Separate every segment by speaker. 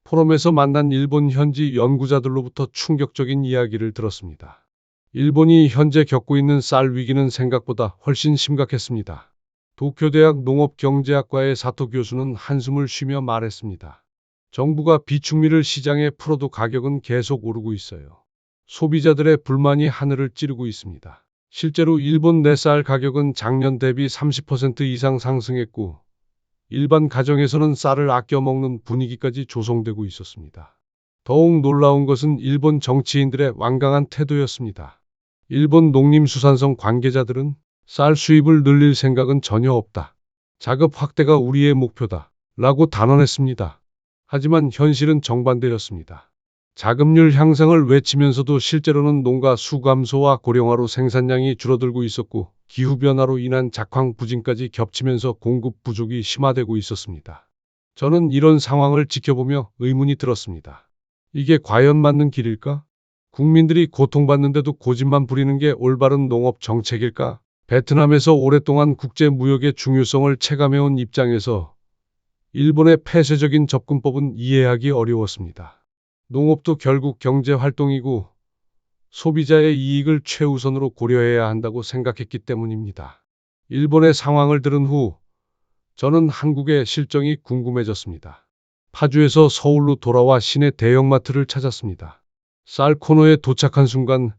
Speaker 1: 포럼에서 만난 일본 현지 연구자들로부터 충격적인 이야기를 들었습니다. 일본이 현재 겪고 있는 쌀 위기는 생각보다 훨씬 심각했습니다. 도쿄대학 농업경제학과의 사토 교수는 한숨을 쉬며 말했습니다. 정부가 비축미를 시장에 풀어도 가격은 계속 오르고 있어요. 소비자들의 불만이 하늘을 찌르고 있습니다. 실제로 일본 내 쌀 가격은 작년 대비 30% 이상 상승했고, 일반 가정에서는 쌀을 아껴 먹는 분위기까지 조성되고 있었습니다. 더욱 놀라운 것은 일본 정치인들의 완강한 태도였습니다. 일본 농림수산성 관계자들은 쌀 수입을 늘릴 생각은 전혀 없다. 자급 확대가 우리의 목표다. 라고 단언했습니다. 하지만 현실은 정반대였습니다. 자급률 향상을 외치면서도 실제로는 농가 수 감소와 고령화로 생산량이 줄어들고 있었고, 기후변화로 인한 작황 부진까지 겹치면서 공급 부족이 심화되고 있었습니다. 저는 이런 상황을 지켜보며 의문이 들었습니다. 이게 과연 맞는 길일까? 국민들이 고통받는데도 고집만 부리는 게 올바른 농업 정책일까? 베트남에서 오랫동안 국제 무역의 중요성을 체감해온 입장에서 일본의 폐쇄적인 접근법은 이해하기 어려웠습니다. 농업도 결국 경제 활동이고 소비자의 이익을 최우선으로 고려해야 한다고 생각했기 때문입니다. 일본의 상황을 들은 후 저는 한국의 실정이 궁금해졌습니다. 파주에서 서울로 돌아와 시내 대형마트를 찾았습니다. 쌀 코너에 도착한 순간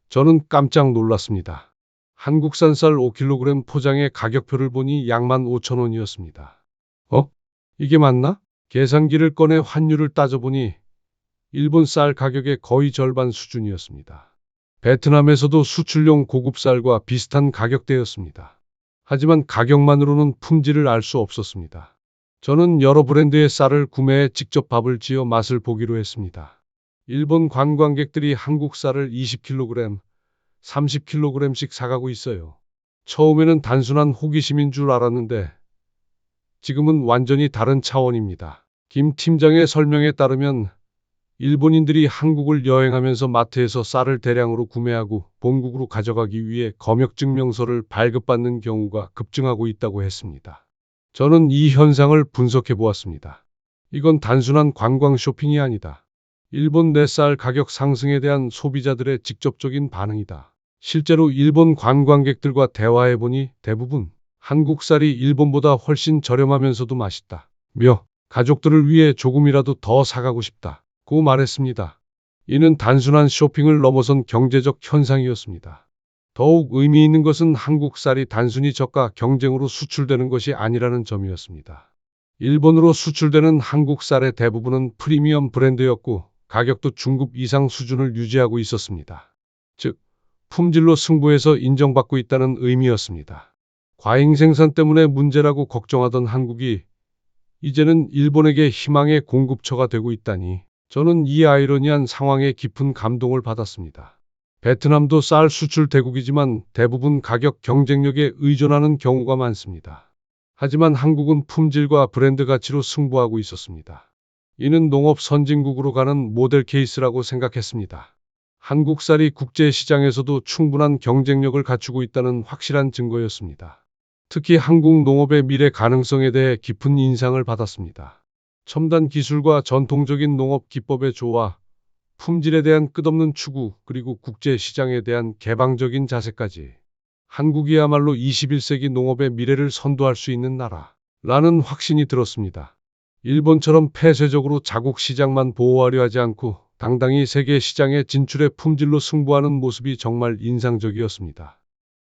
Speaker 1: 저는 깜짝 놀랐습니다. 한국산 쌀 5kg 포장의 가격표를 보니 약 15,000원이었습니다. 이게 맞나? 계산기를 꺼내 환율을 따져보니 일본 쌀 가격의 거의 절반 수준이었습니다. 베트남에서도 수출용 고급 쌀과 비슷한 가격대였습니다. 하지만 가격만으로는 품질을 알 수 없었습니다. 저는 여러 브랜드의 쌀을 구매해 직접 밥을 지어 맛을 보기로 했습니다. 일본 관광객들이 한국 쌀을 20kg, 30kg씩 사가고 있어요. 처음에는 단순한 호기심인 줄 알았는데 지금은 완전히 다른 차원입니다. 김 팀장의 설명에 따르면 일본인들이 한국을 여행하면서 마트에서 쌀을 대량으로 구매하고 본국으로 가져가기 위해 검역증명서를 발급받는 경우가 급증하고 있다고 했습니다. 저는 이 현상을 분석해 보았습니다. 이건 단순한 관광 쇼핑이 아니다. 일본 내 쌀 가격 상승에 대한 소비자들의 직접적인 반응이다. 실제로 일본 관광객들과 대화해보니 대부분 한국 쌀이 일본보다 훨씬 저렴하면서도 맛있다. 가족들을 위해 조금이라도 더 사가고 싶다. 고 말했습니다. 이는 단순한 쇼핑을 넘어선 경제적 현상이었습니다. 더욱 의미 있는 것은 한국 쌀이 단순히 저가 경쟁으로 수출되는 것이 아니라는 점이었습니다. 일본으로 수출되는 한국 쌀의 대부분은 프리미엄 브랜드였고 가격도 중급 이상 수준을 유지하고 있었습니다. 즉, 품질로 승부해서 인정받고 있다는 의미였습니다. 과잉 생산 때문에 문제라고 걱정하던 한국이 이제는 일본에게 희망의 공급처가 되고 있다니 저는 이 아이러니한 상황에 깊은 감동을 받았습니다. 베트남도 쌀 수출 대국이지만 대부분 가격 경쟁력에 의존하는 경우가 많습니다. 하지만 한국은 품질과 브랜드 가치로 승부하고 있었습니다. 이는 농업 선진국으로 가는 모델 케이스라고 생각했습니다. 한국 쌀이 국제 시장에서도 충분한 경쟁력을 갖추고 있다는 확실한 증거였습니다. 특히 한국 농업의 미래 가능성에 대해 깊은 인상을 받았습니다. 첨단 기술과 전통적인 농업 기법의 조화, 품질에 대한 끝없는 추구, 그리고 국제 시장에 대한 개방적인 자세까지 한국이야말로 21세기 농업의 미래를 선도할 수 있는 나라라는 확신이 들었습니다. 일본처럼 폐쇄적으로 자국 시장만 보호하려 하지 않고 당당히 세계 시장에 진출해 품질로 승부하는 모습이 정말 인상적이었습니다.